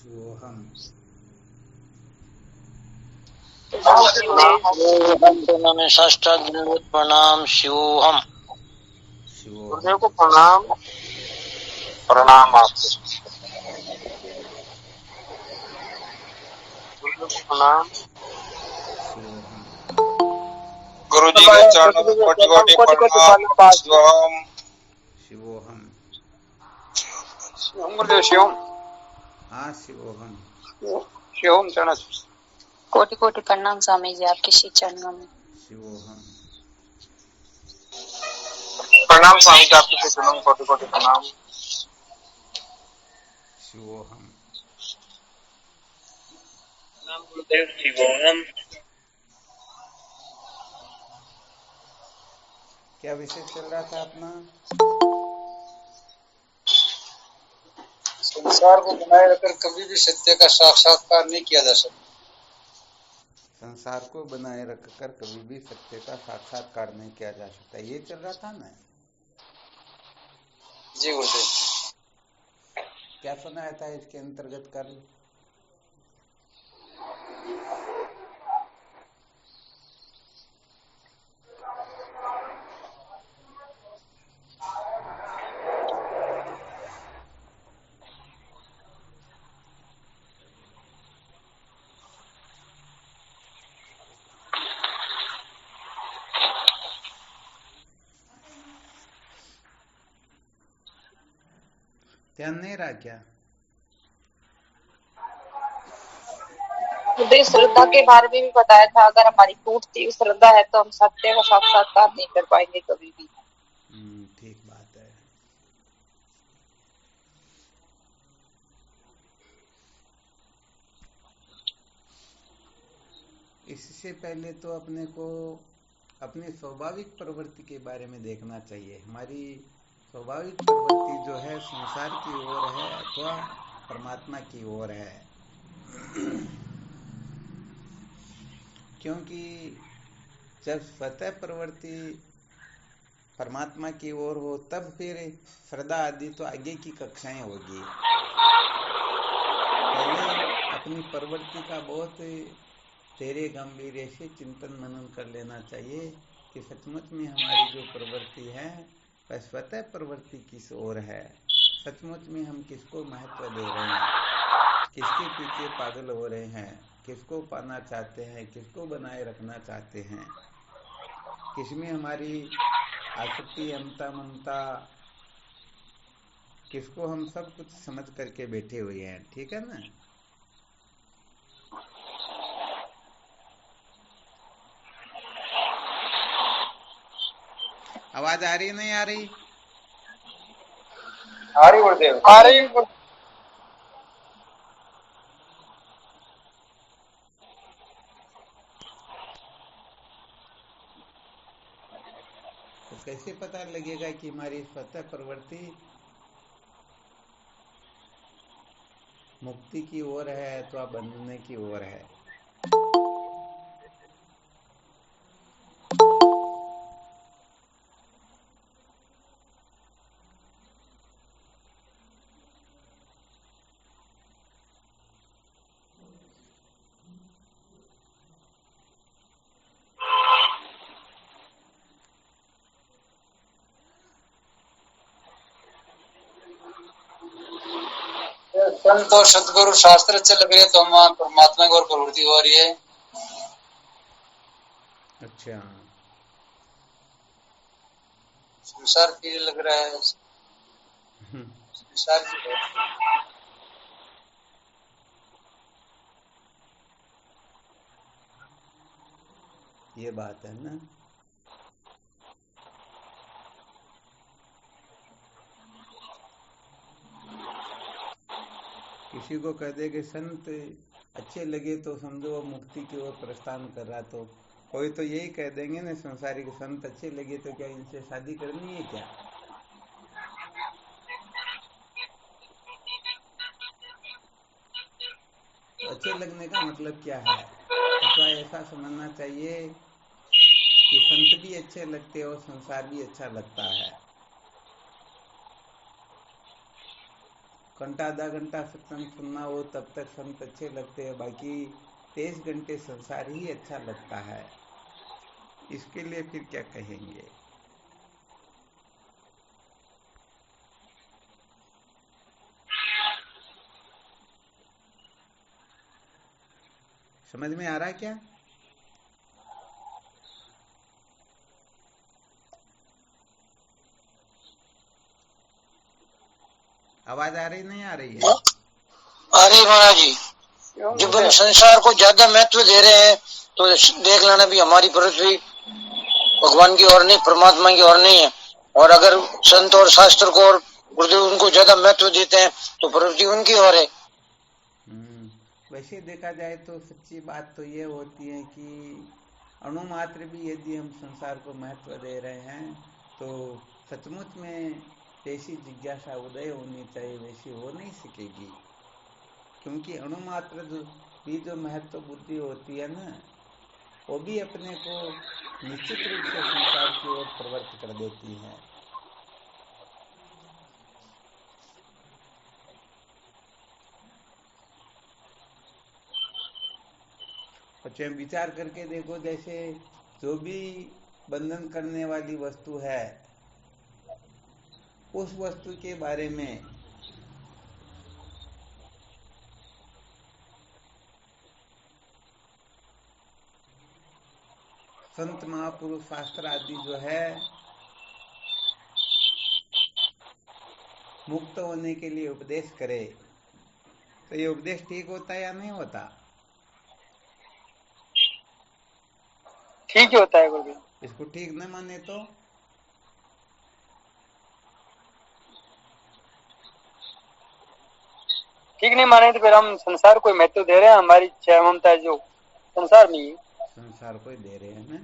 शिवोहम। में षष्ठाग्निवत प्रणाम शिवोहम। शिवोहम को प्रणाम प्रणाम आपको प्रणाम। शिवोहम गुरु जी के चरणों में कोटि कोटि प्रणाम शिवोहम। शिवोहम। गुरुदेव शिवम। हाँ शिवोहम। शिवम चरण कोटि कोटि प्रणाम स्वामी जी आपके श्री चरणों में। शिवोहम। प्रणाम स्वामी जी आपके श्री चरणों में कोटि कोटि प्रणाम। शिवोहम। प्रणाम गुरुदेव शिवोहम। क्या विषय चल रहा था अपना? संसार को बनाए रखकर कभी भी सत्य का साक्षात्कार नहीं किया जा सकता। संसार को बनाए रखकर कभी भी सत्य का साक्षात्कार नहीं किया जा सकता, ये चल रहा था ना? जी गुरुदेव। क्या सुनाया था इसके अंतर्गत कल? ध्यान नहीं रहा क्या? मुझे श्रद्धा के बारे में भी बताया था, अगर हमारी टूटती हुई श्रद्धा है तो हम सत्य का साक्षात्कार नहीं कर पाएंगे कभी भी। ठीक बात है। इससे पहले तो अपने को अपनी स्वाभाविक प्रवृत्ति के बारे में देखना चाहिए। हमारी स्वाभाविक प्रवृत्ति जो है संसार की ओर है अथवा परमात्मा की ओर है। क्योंकि जब स्वतः प्रवृत्ति परमात्मा की ओर हो तब फिर श्रद्धा आदि तो आगे की कक्षाएं होगी। पहले अपनी प्रवृत्ति का बहुत तेरे गंभीर से चिंतन मनन कर लेना चाहिए कि सचमुच में हमारी जो प्रवृत्ति है वह स्वतः प्रवृत्ति किस ओर है। सचमुच में हम किसको महत्व दे रहे हैं, किसके पीछे पागल हो रहे हैं, किसको पाना चाहते हैं, किसको बनाए रखना चाहते हैं, किसमें हमारी आसक्ति अमता ममता, किसको हम सब कुछ समझ करके बैठे हुए हैं। ठीक है ना? आवाज आ रही नहीं आ रही? आ रही गुरुदेव, आ रही। तो कैसे पता लगेगा कि हमारी स्वतः प्रवृत्ति मुक्ति की ओर है अथवा बंधने की ओर है? संत और सदगुरु शास्त्र अच्छे लग रहे हैं तो हम परमात्मा की ओर प्रवृत्ति हो रही है। अच्छा, संसार प्रिय लग रहा है। संसार की ये बात है ना। किसी को कह दे कि संत अच्छे लगे तो समझो वो मुक्ति की ओर प्रस्थान कर रहा, तो कोई तो यही कह देंगे ना संसारिक, संत अच्छे लगे तो क्या इनसे शादी करनी है क्या? तो अच्छे लगने का मतलब क्या है? अथवा ऐसा समझना चाहिए कि संत भी अच्छे लगते और संसार भी अच्छा लगता है। घंटा आधा घंटा सत्संग सुनना हो तब तक संत अच्छे लगते हैं, बाकी 23 घंटे संसार ही अच्छा लगता है। इसके लिए फिर क्या कहेंगे। समझ में आ रहा है क्या? आवाज आ रही नहीं आ रही है? आ रही महाराज जी। जब हम संसार को ज्यादा महत्व दे रहे हैं तो देख लेना भी हमारी पृथ्वी भगवान की ओर नहीं, परमात्मा की ओर नहीं है। और अगर संत और शास्त्र को और गुरुदेव उनको ज्यादा महत्व देते हैं तो पृथ्वी उनकी ओर है। वैसे देखा जाए तो सच्ची बात तो ये होती है कि अणुमात्र भी यदि हम संसार को महत्व दे रहे हैं तो सचमुच में जैसी जिज्ञासा उदय होनी चाहिए वैसी हो नहीं सकेगी, क्योंकि अणुमात्र भी जो महत्व बुद्धि होती है ना, वो भी अपने को निश्चित रूप से संसार की ओर प्रवृत्त कर देती है। बच्चे विचार करके देखो, जैसे जो भी बंधन करने वाली वस्तु है उस वस्तु के बारे में संत महापुरुष शास्त्र आदि जो है मुक्त होने के लिए उपदेश करे, तो ये उपदेश ठीक होता है या नहीं होता? ठीक ही होता है गुरुदेव। इसको ठीक न माने तो ठीक नहीं माने तो फिर हम संसार को महत्व दे रहे हैं, हमारी इच्छा ममता जो संसार में ही संसार को दे रहे हैं ना।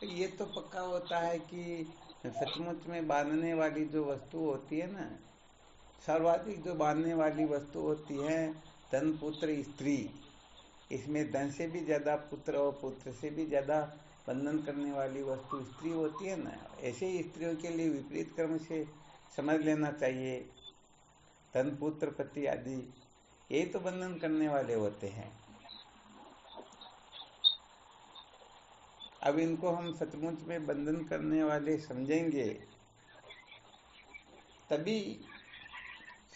तो ये तो पक्का होता है कि सचमुच में बांधने वाली जो वस्तु होती है ना, सर्वाधिक जो बांधने वाली वस्तु होती है धन पुत्र स्त्री, इसमें धन से भी ज्यादा पुत्र और पुत्र से भी ज्यादा बंधन करने वाली वस्तु स्त्री होती है ना। ऐसे ही स्त्रियों के लिए विपरीत क्रम से समझ लेना चाहिए। धन पुत्र पति आदि ये तो बंधन करने वाले होते हैं। अब इनको हम सचमुच में बंधन करने वाले समझेंगे तभी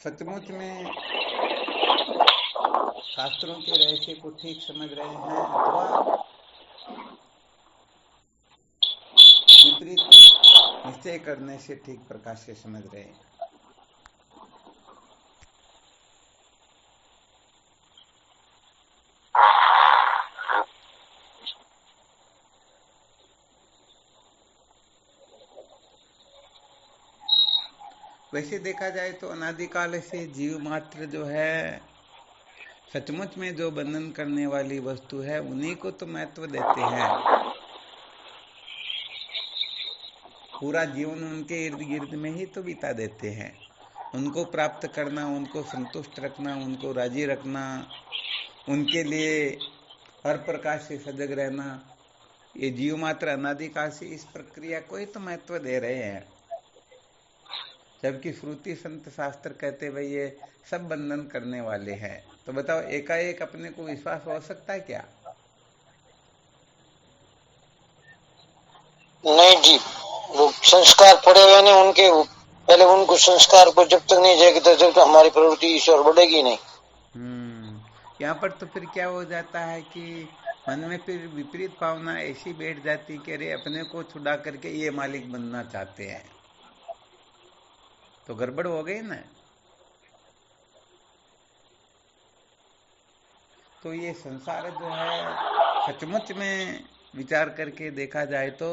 सचमुच में शास्त्रों के रहस्य को ठीक समझ रहे हैं, अथवा विपरीत निश्चय करने से ठीक प्रकाश से समझ रहे हैं। वैसे देखा जाए तो अनादिकाल से जीव मात्र जो है सचमुच में जो बंधन करने वाली वस्तु है उन्हीं को तो महत्व देते हैं। पूरा जीवन उनके इर्द गिर्द में ही तो बिता देते हैं। उनको प्राप्त करना, उनको संतुष्ट रखना, उनको राजी रखना, उनके लिए हर प्रकार से सजग रहना, ये जीव मात्र अनादिकाल से इस प्रक्रिया को ही तो महत्व दे रहे हैं। जबकि श्रुति संत शास्त्र कहते भाई ये सब बंधन करने वाले हैं। तो बताओ एकाएक अपने को विश्वास हो सकता है क्या? नहीं जी, वो संस्कार पड़े हुए नहीं उनके, पहले उनको संस्कार को जब तक नहीं जाएगी तो जब तक हमारी प्रवृत्ति ईश्वर बढ़ेगी नहीं। यहाँ पर तो फिर क्या हो जाता है कि मन में फिर विपरीत भावना ऐसी बैठ जाती कि अरे अपने को छुड़ा करके ये मालिक बनना चाहते हैं, तो गड़बड़ हो गई ना। तो ये संसार जो है सचमुच में विचार करके देखा जाए तो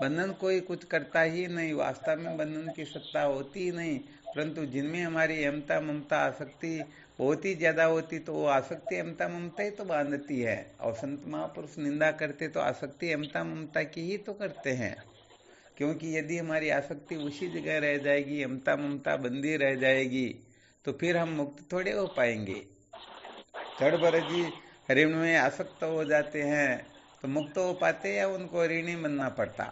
बंधन कोई कुछ करता ही नहीं, वास्तव में बंधन की सत्ता होती ही नहीं। परंतु जिनमें हमारी अहमता ममता आसक्ति बहुत ही ज्यादा होती तो वो आसक्ति अहमता ममता ही तो बांधती है। और संत महापुरुष निंदा करते तो आसक्ति अहमता ममता की ही तो करते हैं, क्योंकि यदि हमारी आसक्ति उसी जगह रह जाएगी, अहमता ममता बंदी रह जाएगी, तो फिर हम मुक्त थोड़े हो पाएंगे। जड़ भरजी ऋण में आसक्त हो जाते हैं तो मुक्त हो पाते या उनको ऋणी बनना पड़ता?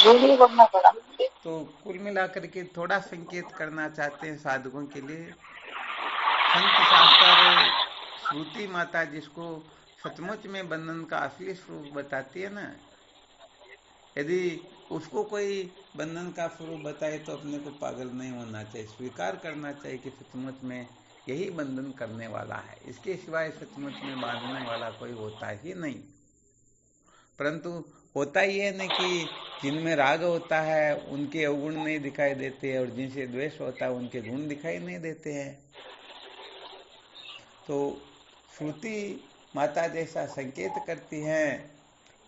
वीडियो करना पड़ा मुझे। तो कुल मिलाकर के थोड़ा संकेत करना चाहते हैं साधकों के लिए। संत शास्त्र श्रुति माता जिसको सचमुच में बंधन का असली स्वरूप बताती है ना, यदि उसको कोई बंधन का स्वरूप बताए तो अपने को पागल नहीं होना चाहिए, स्वीकार करना चाहिए कि सचमुच में यही बंधन करने वाला है, इसके सिवाय सचमुच में बांधने वाला कोई होता ही नहीं। परंतु होता ही है न कि जिनमें राग होता है उनके अवगुण नहीं दिखाई देते और जिनसे द्वेष होता है उनके गुण दिखाई नहीं देते हैं। तो श्रुति माता जैसा संकेत करती हैं,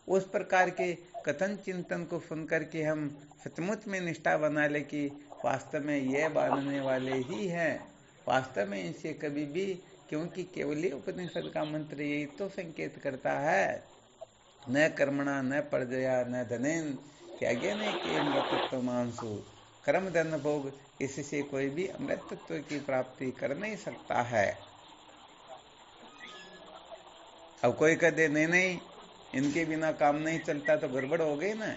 उस प्रकार के कथन चिंतन को सुनकर के हम सचमुच में निष्ठा बना ले कि वास्तव में ये बांधने वाले ही हैं, वास्तव में इनसे कभी भी, क्योंकि केवली उपनिषद का मंत्र यही तो संकेत करता है, न कर्मणा न प्रजया न धनेन त्यागे न के अमृतत्व मांसु, कर्म धन भोग, इससे कोई भी अमृतत्व की प्राप्ति कर नहीं सकता है। अब कोई कहते नहीं नहीं इनके बिना काम नहीं चलता, तो गड़बड़ हो गई ना।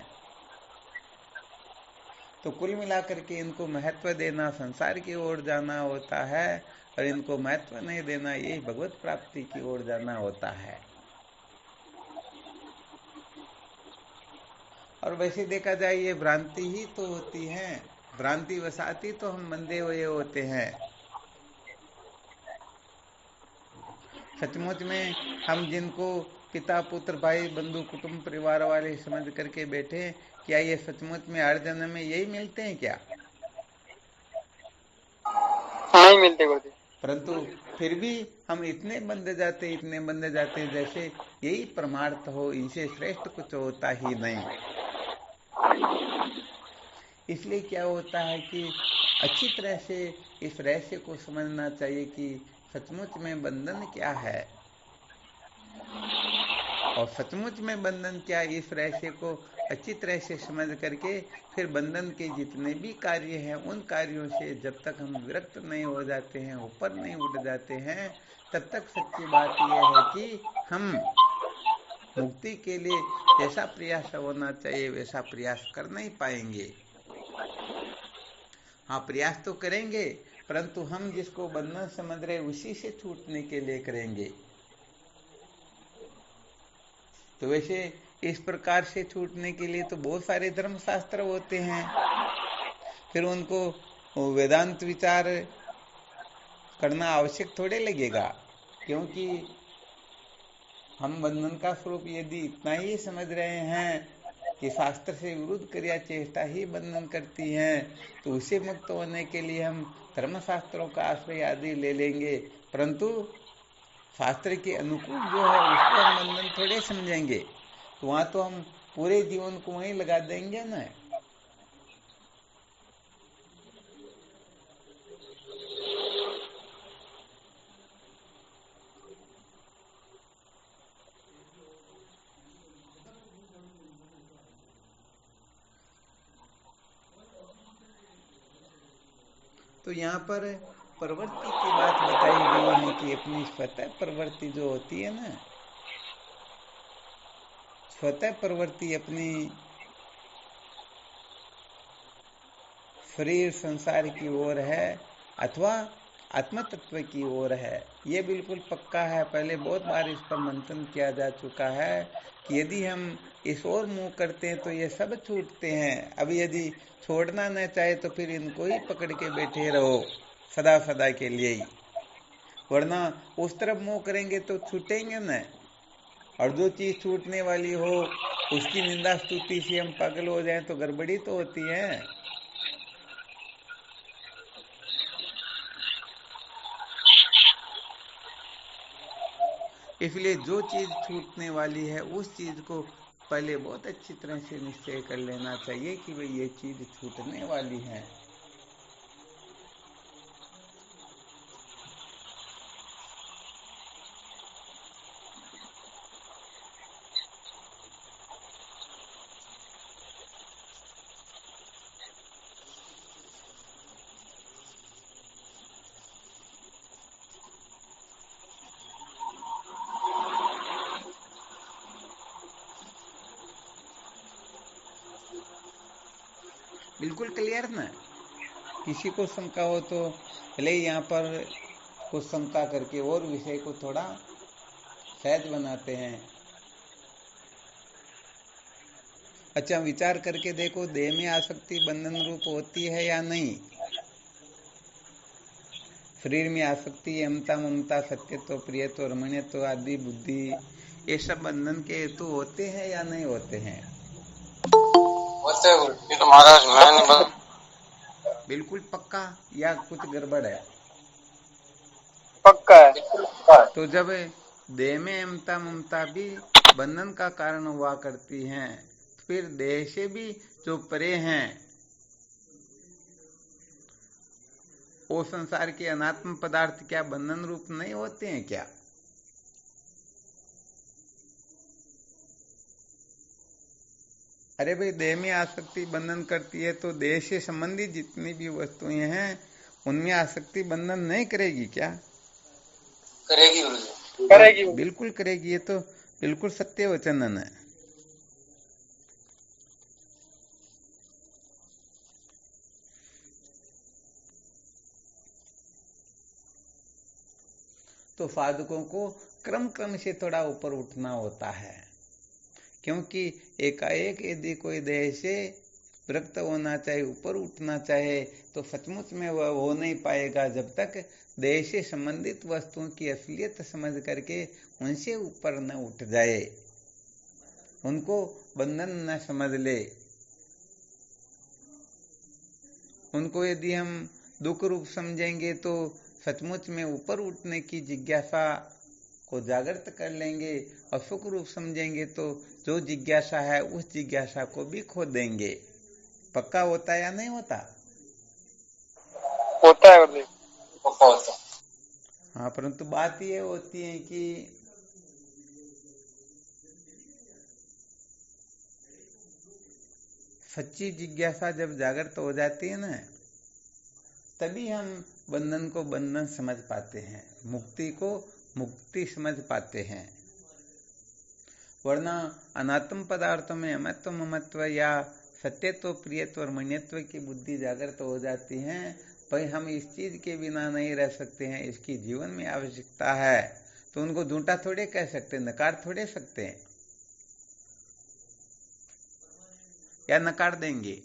तो कुल मिलाकर के इनको महत्व देना संसार की ओर जाना होता है और इनको महत्व नहीं देना यही भगवत प्राप्ति की ओर जाना होता है। और वैसे देखा जाए ये भ्रांति ही तो होती है, भ्रांति वसाती तो हम बंधे हुए होते हैं। सचमुच में हम जिनको पिता पुत्र भाई बंधु कुटुंब परिवार वाले समझ करके बैठे, क्या ये सचमुच में हर जन्म में यही मिलते हैं क्या? नहीं मिलते गुरुदेव। परंतु फिर भी हम इतने बंधे जाते हैं जैसे यही परमार्थ हो, इनसे श्रेष्ठ कुछ होता ही नहीं। इसलिए क्या होता है कि अच्छी तरह से इस रहस्य को समझना चाहिए कि सचमुच में बंधन क्या है और सचमुच में बंधन क्या, इस रहस्य को अच्छी तरह से समझ करके फिर बंधन के जितने भी कार्य हैं उन कार्यों से जब तक हम विरक्त नहीं हो जाते हैं, ऊपर नहीं उठ जाते हैं, तब तक सच्ची बात यह है कि हम मुक्ति के लिए जैसा प्रयास होना चाहिए वैसा प्रयास कर नहीं पाएंगे। हाँ, प्रयास तो करेंगे परंतु हम जिसको बंधन समझ रहे उसी से छूटने के लिए करेंगे। तो वैसे इस प्रकार से छूटने के लिए तो बहुत सारे धर्म शास्त्र होते हैं, फिर उनको वेदांत विचार करना आवश्यक थोड़े लगेगा, क्योंकि हम बंधन का स्वरूप यदि इतना ही समझ रहे हैं कि शास्त्र से विरुद्ध क्रिया चेष्टा ही बंधन करती हैं, तो उसे मुक्त होने के लिए हम धर्मशास्त्रों का आश्रय आदि ले लेंगे, परंतु शास्त्र के अनुकूल जो है उसको हम बंधन थोड़े समझेंगे। तो वहां तो हम पूरे जीवन को वहीं लगा देंगे ना। तो यहाँ पर प्रवृत्ति की बात बताई गई है कि अपनी स्वतः प्रवृत्ति जो होती है ना, स्वतः प्रवृत्ति अपनी शरीर संसार की ओर है अथवा आत्म तत्व की ओर है, ये बिल्कुल पक्का है। पहले बहुत बार इस पर मंथन किया जा चुका है कि यदि हम इस ओर मुंह करते हैं तो ये सब छूटते हैं। अब यदि छोड़ना न चाहे तो फिर इनको ही पकड़ के बैठे रहो सदा सदा के लिए ही, वरना उस तरफ मुंह करेंगे तो छूटेंगे न। और जो चीज छूटने वाली हो उसकी निंदा स्तुति से हम पागल हो जाएं तो गड़बड़ी तो होती है। इसलिए जो चीज छूटने वाली है उस चीज को पहले बहुत अच्छी तरह से निश्चय कर लेना चाहिए कि भाई ये चीज छूटने वाली है। बिल्कुल क्लियर ना। किसी को शंका हो तो भले यहाँ पर कुछ शंका करके और विषय को थोड़ा सहज बनाते हैं। अच्छा, विचार करके देखो, देह में आसक्ति बंधन रूप होती है या नहीं? शरीर में आसक्ति, अमता, ममता, सत्यत्व, प्रियत्व, रमणीयत्व आदि बुद्धि, ये सब बंधन के हेतु होते हैं या नहीं होते हैं? होते हैं गुरुजी। ये तो महाराज मैंने बिल्कुल पक्का या कुछ गड़बड़ है? पक्का है। तो जब देह में अमता ममता भी बंधन का कारण हुआ करती हैं, फिर देह से भी जो परे हैं वो संसार के अनात्म पदार्थ क्या बंधन रूप नहीं होते हैं क्या? अरे भाई, देह में आसक्ति बंधन करती है तो देह से संबंधित जितनी भी वस्तुएं हैं उनमें आसक्ति बंधन नहीं करेगी क्या? करेगी गुरुजी, करेगी। बिल्कुल करेगी। ये तो बिल्कुल सत्य वचन है। तो साधकों को क्रम क्रम से थोड़ा ऊपर उठना होता है, क्योंकि एकाएक यदि कोई देह से विरक्त होना चाहे, ऊपर उठना चाहे, तो सचमुच में वह हो नहीं पाएगा जब तक देह से संबंधित वस्तुओं की असलियत समझ करके उनसे ऊपर न उठ जाए, उनको बंधन न समझ ले। उनको यदि हम दुख रूप समझेंगे तो सचमुच में ऊपर उठने की जिज्ञासा को जागृत कर लेंगे, और सुख रूप समझेंगे तो जो जिज्ञासा है उस जिज्ञासा को भी खो देंगे। पक्का होता या नहीं होता? होता है गुरुजी। पक्का होता है। हाँ, परंतु बात ये होती है कि सच्ची जिज्ञासा जब जागृत हो जाती है ना, तभी हम बंधन को बंधन समझ पाते हैं, मुक्ति को मुक्ति समझ पाते हैं। वरना अनात्म पदार्थों में अमत्व ममत्व या सत्यत्व, प्रियत्व और मन्यत्व की बुद्धि जागृत हो जाती है। भाई, हम इस चीज के बिना नहीं रह सकते हैं, इसकी जीवन में आवश्यकता है, तो उनको झूठा थोड़े कह सकते, नकार थोड़े सकते हैं, या नकार देंगे?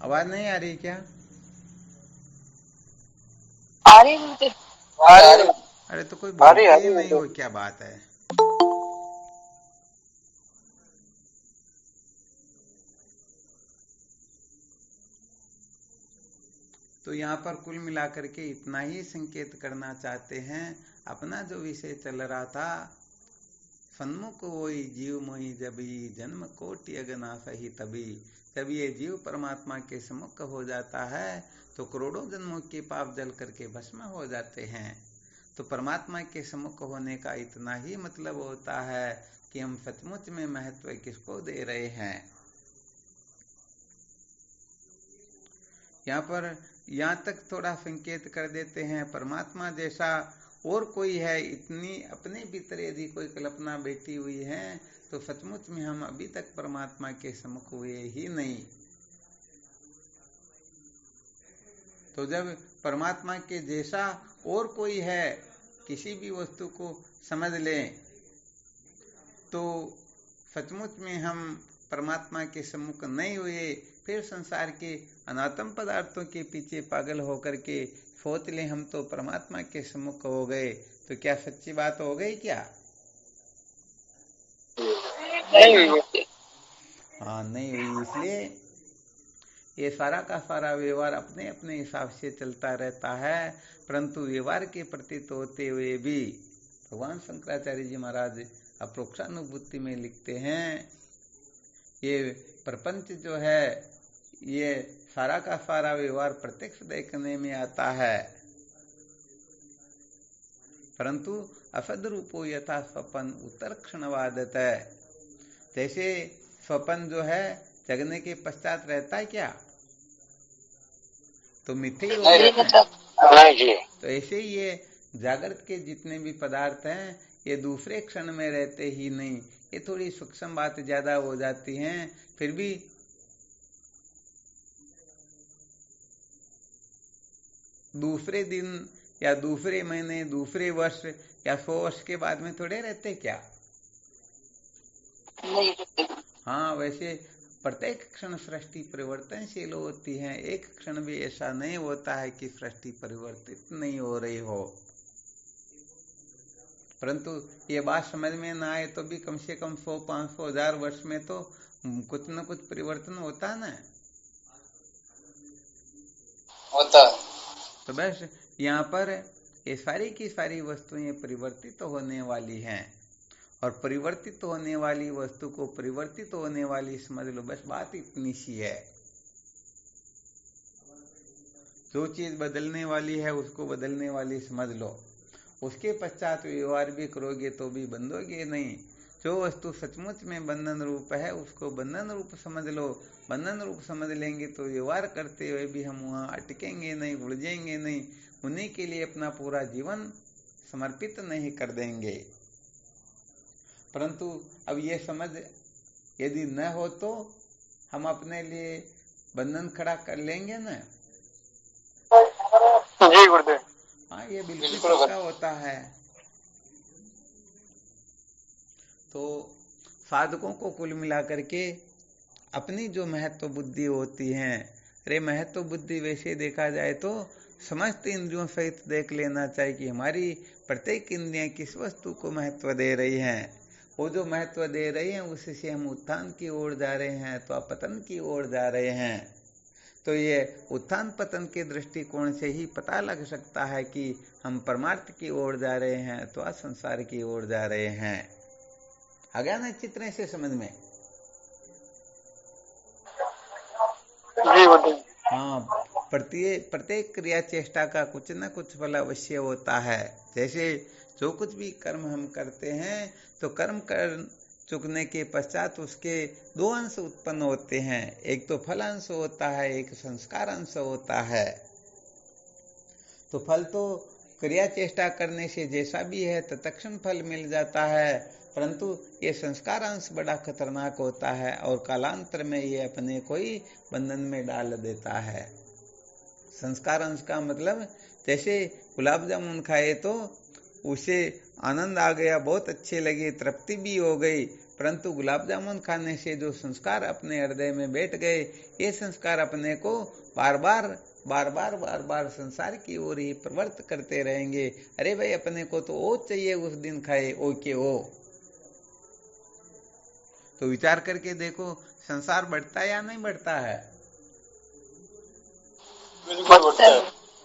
आवाज नहीं आ रही क्या? आ रही मुझे। अरे तो कोई बोलते ही नहीं हो, क्या बात है? तो यहाँ पर कुल मिलाकर के इतना ही संकेत करना चाहते हैं। अपना जो विषय चल रहा था, सन्मुख वही जीव मोहि जभी, जन्म कोटि अगना सही तभी। जब ये जीव परमात्मा के सम्मुख हो जाता है तो करोड़ों जन्मों के पाप जल करके भस्म हो जाते हैं। तो परमात्मा के सम्मुख होने का इतना ही मतलब होता है कि हम सचमुच में महत्व किसको दे रहे हैं। यहाँ पर यहाँ तक थोड़ा संकेत कर देते हैं, परमात्मा जैसा और कोई है, इतनी अपने भीतर यदि कोई कल्पना बैठी हुई है तो सचमुच में हम अभी तक परमात्मा के सम्मुख हुए ही नहीं। तो जब परमात्मा के जैसा और कोई है, किसी भी वस्तु को समझ लें तो सचमुच में हम परमात्मा के सम्मुख नहीं हुए। फिर संसार के अनात्म पदार्थों के पीछे पागल होकर के सोच ले हम तो परमात्मा के सम्मुख हो गए, तो क्या सच्ची बात हो गई क्या? नहीं हुई। हाँ, नहीं हुई। इसलिए ये सारा का सारा व्यवहार अपने अपने हिसाब से चलता रहता है, परंतु व्यवहार के प्रतीत होते हुए भी भगवान शंकराचार्य जी महाराज अप्रोक्षानुभूति में लिखते हैं, ये प्रपंच जो है, ये सारा का सारा व्यवहार प्रत्यक्ष देखने में आता है। परंतु असद रूपो यथा स्वपन उत्तर क्षणवादत है। जैसे स्वपन जो है जगने के पश्चात रहता है क्या, तो मिथ्या ही हो जाता है। तो ऐसे ही ये जागृत के जितने भी पदार्थ हैं ये दूसरे क्षण में रहते ही नहीं, ये थोड़ी सूक्ष्म बात ज्यादा हो जाती हैं, फिर भी दूसरे दिन या दूसरे महीने, दूसरे वर्ष या 100 वर्ष के बाद में थोड़े रहते क्या? नहीं रहते। हाँ, वैसे प्रत्येक क्षण सृष्टि परिवर्तनशील होती है, एक क्षण भी ऐसा नहीं होता है कि सृष्टि परिवर्तित नहीं हो रही हो। परंतु ये बात समझ में ना आए तो भी कम से कम 100, 500, 1000 वर्ष में तो कुछ न कुछ परिवर्तन होता है ना, होता। तो बस यहाँ पर ये सारी की सारी वस्तुएं परिवर्तित होने वाली हैं, और परिवर्तित होने वाली वस्तु को परिवर्तित होने वाली समझ लो, बस बात इतनी सी है। जो चीज बदलने वाली है उसको बदलने वाली समझ लो, उसके पश्चात व्यवहार भी करोगे तो भी बंधोगे नहीं। जो वस्तु सचमुच में बंधन रूप है उसको बंधन रूप समझ लो, बंधन रूप समझ लेंगे तो व्यवहार करते हुए भी हम वहां अटकेंगे नहीं, उलझेंगे नहीं, उन्हीं के लिए अपना पूरा जीवन समर्पित नहीं कर देंगे। परंतु अब ये समझ यदि न हो तो हम अपने लिए बंधन खड़ा कर लेंगे ना। जी गुरुदेव। हाँ, ये बिल्कुल पक्का होता है। तो साधकों को कुल मिलाकर के अपनी जो महत्व बुद्धि होती है, अरे महत्व बुद्धि वैसे देखा जाए तो समस्त इंद्रियों सहित देख लेना चाहिए कि हमारी प्रत्येक इंद्रियां किस वस्तु को महत्व दे रही हैं। वो जो महत्व दे रही हैं उससे हम उत्थान की ओर जा रहे हैं तो पतन की ओर जा रहे हैं। तो ये उत्थान पतन के दृष्टिकोण से ही पता लग सकता है कि हम परमार्थ की ओर जा रहे हैं तो संसार की ओर जा रहे हैं। आ गया ना चित्र से समझ में? जी गुरुदेव। हाँ, प्रत्येक क्रिया चेष्टा का कुछ न कुछ फल अवश्य होता है। जैसे जो कुछ भी कर्म हम करते हैं तो कर्म कर चुकने के पश्चात उसके दो अंश उत्पन्न होते हैं, एक तो फल अंश होता है, एक संस्कार अंश होता है। तो फल तो क्रिया चेष्टा करने से जैसा भी है तत्क्षण फल मिल जाता है, परंतु ये संस्कार अंश बड़ा खतरनाक होता है और कालांतर में ये अपने को ही बंधन में डाल देता है। संस्कार अंश का मतलब जैसे गुलाब जामुन खाए तो उसे आनंद आ गया, बहुत अच्छे लगे, तृप्ति भी हो गई, परंतु गुलाब जामुन खाने से जो संस्कार अपने हृदय में बैठ गए, ये संस्कार अपने को बार बार संसार की ओर ही प्रवृत्त करते रहेंगे। अरे भाई अपने को तो वो चाहिए, उस दिन खाए ओ के ओ। तो विचार करके देखो संसार बढ़ता है या नहीं बढ़ता है?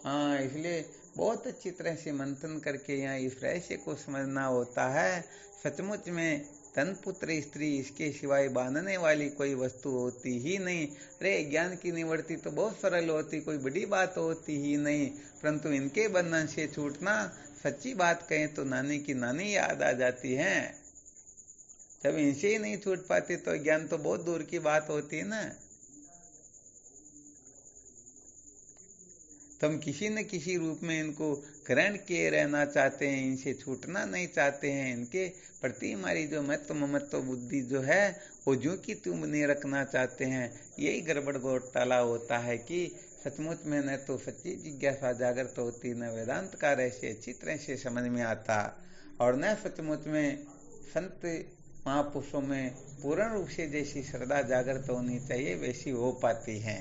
हाँ, इसलिए बहुत अच्छी तरह से मंथन करके यहाँ इस रहस्य को समझना होता है। सचमुच में धन पुत्र स्त्री इसके सिवाय बांधने वाली कोई वस्तु होती ही नहीं। अरे ज्ञान की निवृत्ति तो बहुत सरल होती, कोई बड़ी बात होती ही नहीं, परंतु इनके बंधन से छूटना सच्ची बात कहें तो नानी की नानी याद आ जाती है। जब इनसे ही नहीं छूट पाते तो ज्ञान तो बहुत दूर की बात होती है ना। तो हम किसी न किसी रूप में इनको ग्रहण किए रहना चाहते हैं, इनसे छूटना नहीं चाहते हैं। इनके प्रति हमारी जो महत्व ममत्व बुद्धि जो है वो जो कि तुम नहीं रखना चाहते हैं। यही गड़बड़ घोटाला होता है कि सचमुच में न तो सच्ची जिज्ञासा जागृत होती, न वेदांत का रहस्य अच्छी तरह से समझ में आता, और न सचमुच में संत महापुरुषों में पूर्ण रूप से जैसी श्रद्धा जागृत होनी चाहिए वैसी हो पाती है।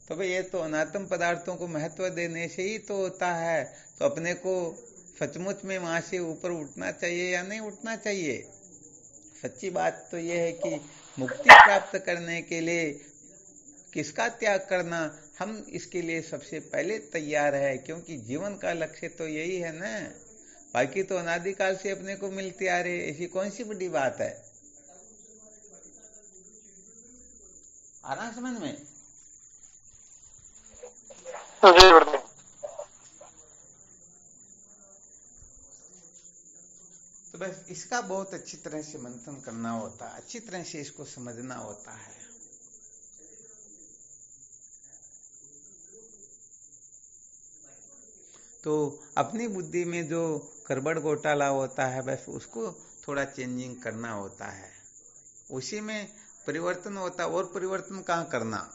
तो भाई ये तो अनात्म पदार्थों को महत्व देने से ही तो होता है। तो अपने को सचमुच में वहां से ऊपर उठना चाहिए या नहीं उठना चाहिए? सच्ची बात तो ये है कि मुक्ति प्राप्त करने के लिए किसका त्याग करना, हम इसके लिए सबसे पहले तैयार है, क्योंकि जीवन का लक्ष्य तो यही है ना। बाकी तो अनादिकाल से अपने को मिलती आ रही, ऐसी कौन सी बड़ी बात है? आ रहा समझ में? इसका बहुत अच्छी तरह से मंथन करना होता है, अच्छी तरह से इसको समझना होता है। तो अपनी बुद्धि में जो गड़बड़ घोटाला होता है बस उसको थोड़ा चेंजिंग करना होता है, उसी में परिवर्तन होता है। और परिवर्तन कहाँ करना?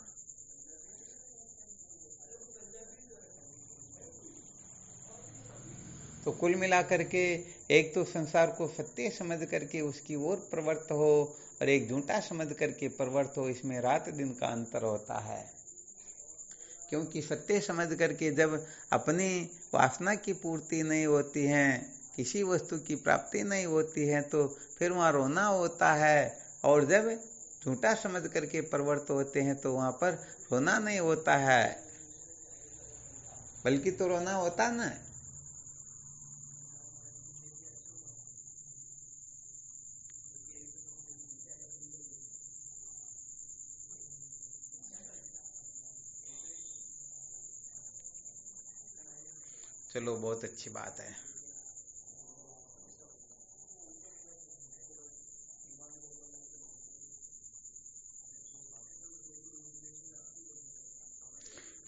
तो कुल मिलाकर के एक तो संसार को सत्य समझ करके उसकी ओर प्रवृत्त हो और एक झूठा समझ करके प्रवृत्त हो, इसमें रात दिन का अंतर होता है। क्योंकि सत्य समझ करके जब अपनी वासना की पूर्ति नहीं होती है, किसी वस्तु की प्राप्ति नहीं होती है, तो फिर वहाँ रोना होता है। और जब झूठा समझ करके प्रवृत्त होते हैं तो वहाँ पर रोना नहीं होता है, बल्कि तो रोना होता ना। चलो, बहुत अच्छी बात है।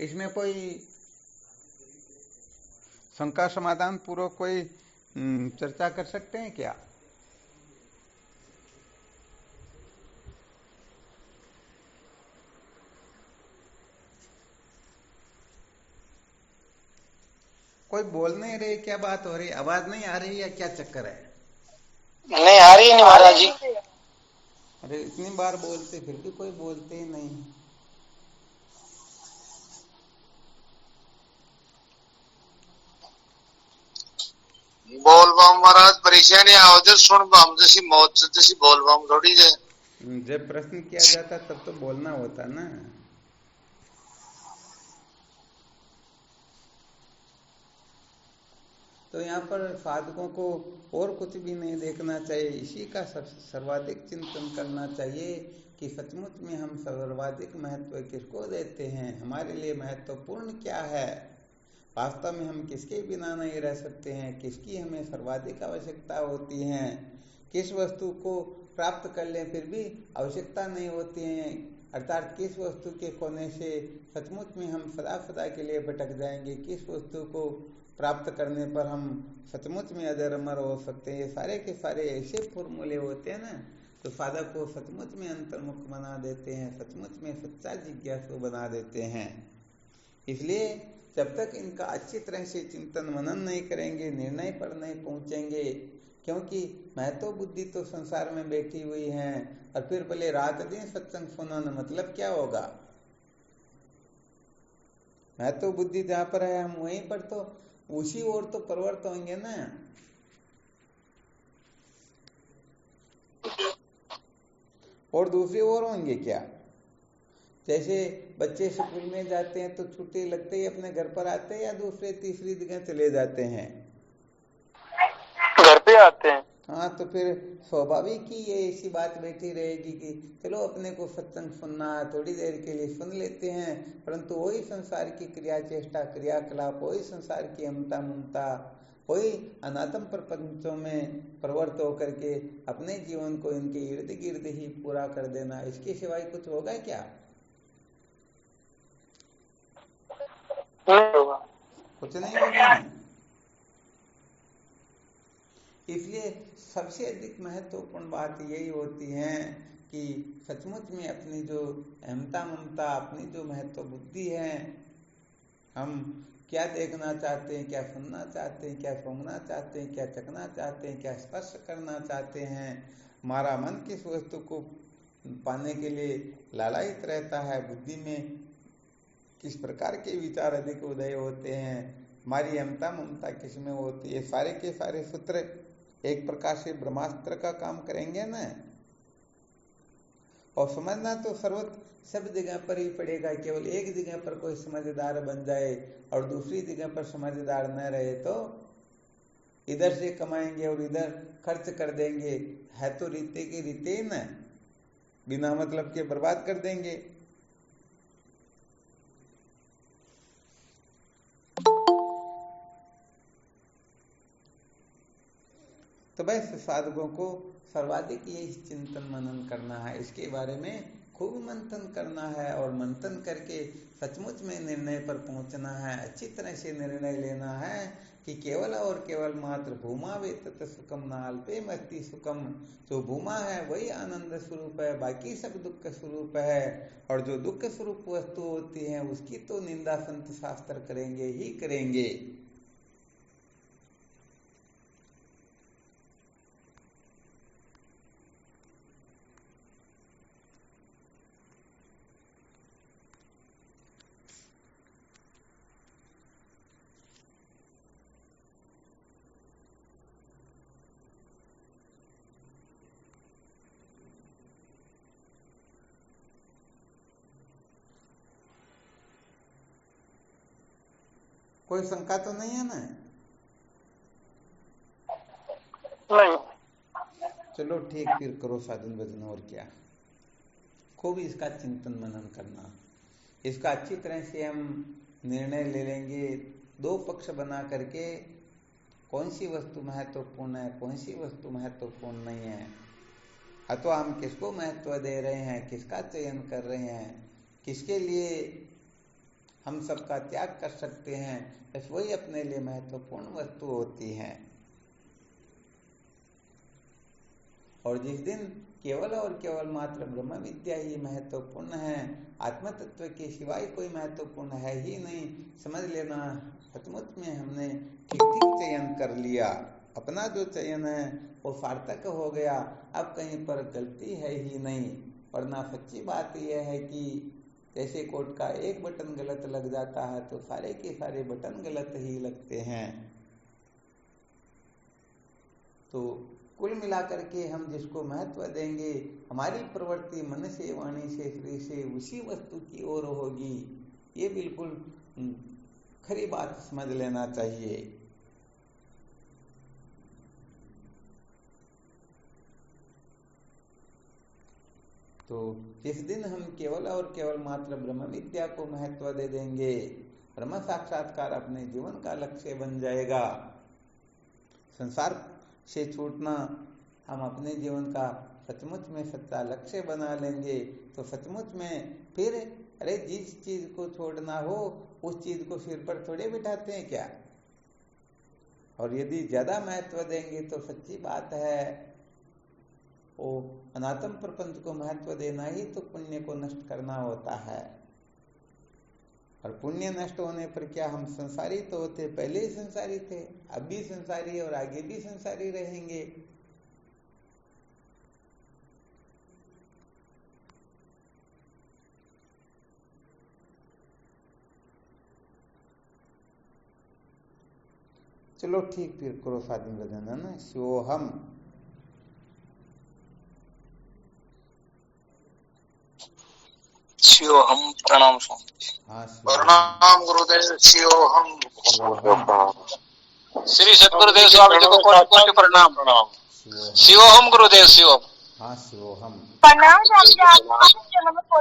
इसमें कोई शंका समाधान पूर्वक कोई चर्चा कर सकते हैं क्या? कोई बोल नहीं रहे, क्या बात हो रही? आवाज नहीं आ रही या क्या चक्कर है? नहीं आ रही नहीं महाराज जी। अरे इतनी बार बोलते फिर भी कोई बोलते ही नहीं। बोल बम महाराज परेशानी आओ जो सुन बम जैसी मौत जैसी बोल बम थोड़ी है। जब प्रश्न किया जाता तब तो बोलना होता ना। तो यहाँ पर साधकों को और कुछ भी नहीं देखना चाहिए, इसी का सर्वाधिक चिंतन करना चाहिए कि सचमुच में हम सर्वाधिक महत्व किसको देते हैं, हमारे लिए महत्वपूर्ण क्या है, वास्तव में हम किसके बिना नहीं रह सकते हैं, किसकी हमें सर्वाधिक आवश्यकता होती है, किस वस्तु को प्राप्त कर लें फिर भी आवश्यकता नहीं होती है, अर्थात किस वस्तु के खोने से सचमुच में हम सदा सदा के लिए भटक जाएंगे, किस वस्तु को प्राप्त करने पर हम सचमुच में अजर अमर हो सकते हैं। ये सारे के सारे ऐसे फॉर्मूले होते हैं ना, तो साधक को सचमुच में अंतर्मुख बना देते हैं, सचमुच में सच्चा जिज्ञासु बना देते हैं। इसलिए जब तक इनका अच्छी तरह से चिंतन मनन नहीं करेंगे, निर्णय पर नहीं पहुंचेंगे, क्योंकि महत्व बुद्धि तो संसार में बैठी हुई है, और फिर भले रात दिन सत्संग सुनाना, मतलब क्या होगा? महत्व बुद्धि जहां पर है हम वहीं पर तो उसी ओर तो प्रवृत्त होंगे ना। और दूसरी ओर होंगे क्या? जैसे बच्चे स्कूल में जाते हैं तो छुट्टी लगते ही अपने घर पर आते हैं या दूसरे तीसरी जगह चले जाते हैं? घर पे आते हैं। हाँ, तो फिर स्वाभाविक ही ये ऐसी बात बैठी रहेगी कि चलो अपने को सत्संग सुनना है, थोड़ी देर के लिए सुन लेते हैं, परंतु वही संसार की क्रिया चेष्टा क्रियाकलाप, वही संसार की अमता ममता, वही अनात्म प्रपंचों में प्रवृत्त होकर के अपने जीवन को इनके इर्द गिर्द ही पूरा कर देना, इसके सिवाय कुछ होगा क्या? नहीं होगा, कुछ नहीं होगा ना। इसलिए सबसे अधिक महत्वपूर्ण बात यही होती है कि सचमुच में अपनी जो अहमता ममता, अपनी जो महत्व बुद्धि है, हम क्या देखना चाहते हैं, क्या सुनना चाहते हैं, क्या सूंघना चाहते हैं, क्या चखना चाहते हैं, क्या स्पर्श करना चाहते हैं, हमारा मन किस वस्तु को पाने के लिए लालायित रहता है, बुद्धि में किस प्रकार के विचार अधिक उदय होते हैं, हमारी अहमता ममता किस में होती है, सारे के सारे सूत्र एक प्रकार से ब्रह्मास्त्र का काम करेंगे ना। और समझना तो सर्वत्र सब जगह पर ही पड़ेगा, केवल एक जगह पर कोई समझदार बन जाए और दूसरी जगह पर समझदार न रहे तो इधर से कमाएंगे और इधर खर्च कर देंगे, है तो रीते की रीते न, बिना मतलब के बर्बाद कर देंगे। तो वैश्य साधकों को सर्वाधिक यही चिंतन मनन करना है, इसके बारे में खूब मंथन करना है और मंथन करके सचमुच में निर्णय पर पहुंचना है। अच्छी तरह से निर्णय लेना है कि केवल और केवल मात्र भूमा वे तत् सुखम नाल्पे मस्ति सुखम, जो भूमा है वही आनंद स्वरूप है, बाकी सब दुख स्वरूप है। और जो दुख स्वरूप वस्तु होती है उसकी तो निंदा संत शास्त्र करेंगे ही करेंगे। कोई शंका तो नहीं है ना? नहीं। चलो ठीक, फिर करो साधन भजन, और क्या। खूब इसका चिंतन मनन करना, इसका अच्छी तरह से हम निर्णय ले लेंगे, दो पक्ष बना करके कौन सी वस्तु महत्वपूर्ण है, कौन सी वस्तु महत्वपूर्ण नहीं है, अथवा हम किसको महत्व दे रहे हैं, किसका चयन कर रहे हैं, किसके लिए हम सबका त्याग कर सकते हैं, बस वही अपने लिए महत्वपूर्ण वस्तु होती है। और जिस दिन केवल और केवल मात्र ब्रह्म विद्या ही महत्वपूर्ण है, आत्म तत्व के सिवाय कोई महत्वपूर्ण है ही नहीं, समझ लेना सचमुच में हमने ठीक चयन कर लिया, अपना जो चयन है वो सार्थक हो गया, अब कहीं पर गलती है ही नहीं। वरना सच्ची बात यह है कि जैसे कोट का एक बटन गलत लग जाता है तो सारे के सारे बटन गलत ही लगते हैं। तो कुल मिलाकर के हम जिसको महत्व देंगे, हमारी प्रवृत्ति मन से, वाणी से, श्री से उसी वस्तु की ओर होगी, ये बिल्कुल खरी बात समझ लेना चाहिए। तो जिस दिन हम केवल और केवल मात्र ब्रह्म विद्या को महत्व दे देंगे, ब्रह्म साक्षात्कार अपने जीवन का लक्ष्य बन जाएगा, संसार से छूटना हम अपने जीवन का सचमुच में सच्चा लक्ष्य बना लेंगे, तो सचमुच में फिर अरे जिस चीज को छोड़ना हो उस चीज को सिर पर थोड़े बिठाते हैं क्या। और यदि ज्यादा महत्व देंगे तो सच्ची बात है वो अनात्म प्रपंच को महत्व देना ही तो पुण्य को नष्ट करना होता है। और पुण्य नष्ट होने पर क्या हम संसारी तो होते, पहले ही संसारी थे, अब भी संसारी और आगे भी संसारी रहेंगे। चलो ठीक, फिर करो साधन भजन, है ना। शिवोहम शिवोहम। प्रणाम स्वामी। हाँ, प्रणाम गुरुदेव। शिवोहम। श्री सतगुरुदेव स्वामी जी को कोटि कोटि प्रणाम। शिवोहम गुरुदेव। शिवोहम। हाँ, शिवोहम। प्रणाम स्वामी जी, आपको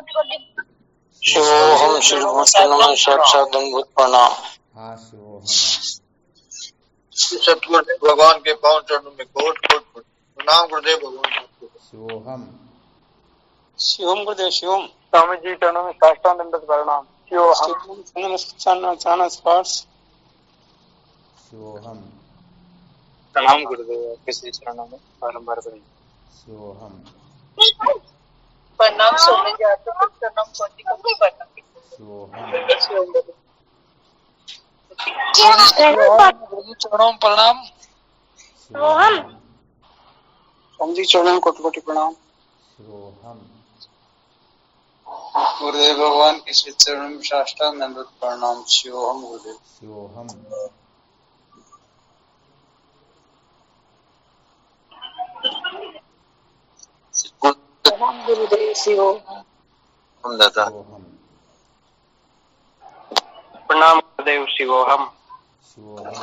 शिवोहम। शिवोहम साक्षात दंडवत प्रणाम। हाँ, शिवोहम। सतगुरुदेव भगवान के पांव चरणों में कोट कोट प्रणाम गुरुदेव भगवान। शिवोहम। शिवम गुरुदेव। शिवम। स्वामी जी चरणों में साष्टांग दंडवत प्रणाम। शिवोहम। प्रणाम गुरुदेव, आपके श्री चरणों में बारंबार शिवोहम। प्रणाम स्वामी जी, आपको प्रणाम कोटि कोटि प्रणाम। शिवोहम। चरणों प्रणाम। शिवोहम। स्वामी जी चरणों कोटि कोटि प्रणाम। शिवोहम। गुरुदेव भगवान के श्री चरणों में साष्टांग दंडवत प्रणाम। शिवोहम गुरुदेव। शिवोहम। गुरुदेव। शिवोहम। दादा प्रणाम गुरुदेव। शिवोहम। शिवोहम।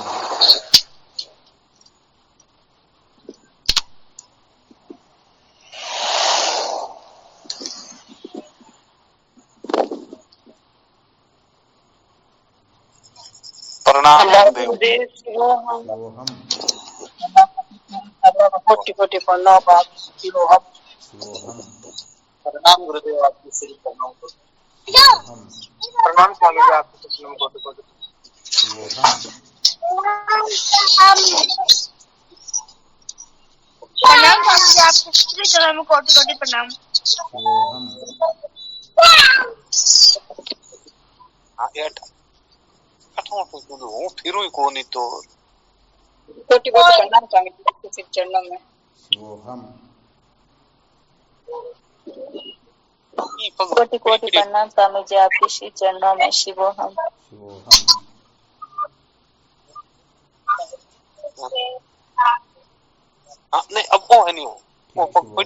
प्रणाम गुरुदेव। गुरुदेव। शिवोहम। शिवोहम। कोटि कोटि प्रणाम आप शिवोहम। शिवोहम। प्रणाम गुरुदेव आपके श्री प्रणाम शिवोहम। प्रणाम स्वामी जी आपके प्रणाम कोटि कोटि शिवोहम। प्रणाम स्वामी जी आपके श्री चरण में कोटि कोटि प्रणाम। शिवोहम। फिर कोनी तो कोटि कोटि प्रणाम स्वामी जी आपके श्री चरणों में। शिवोहम। कोटि कोटि प्रणाम स्वामी जी आपके श्री चरणों में। शिवोहम। शिवोहम। नहीं अब वो है नहीं वो ठीक, शिवोहम।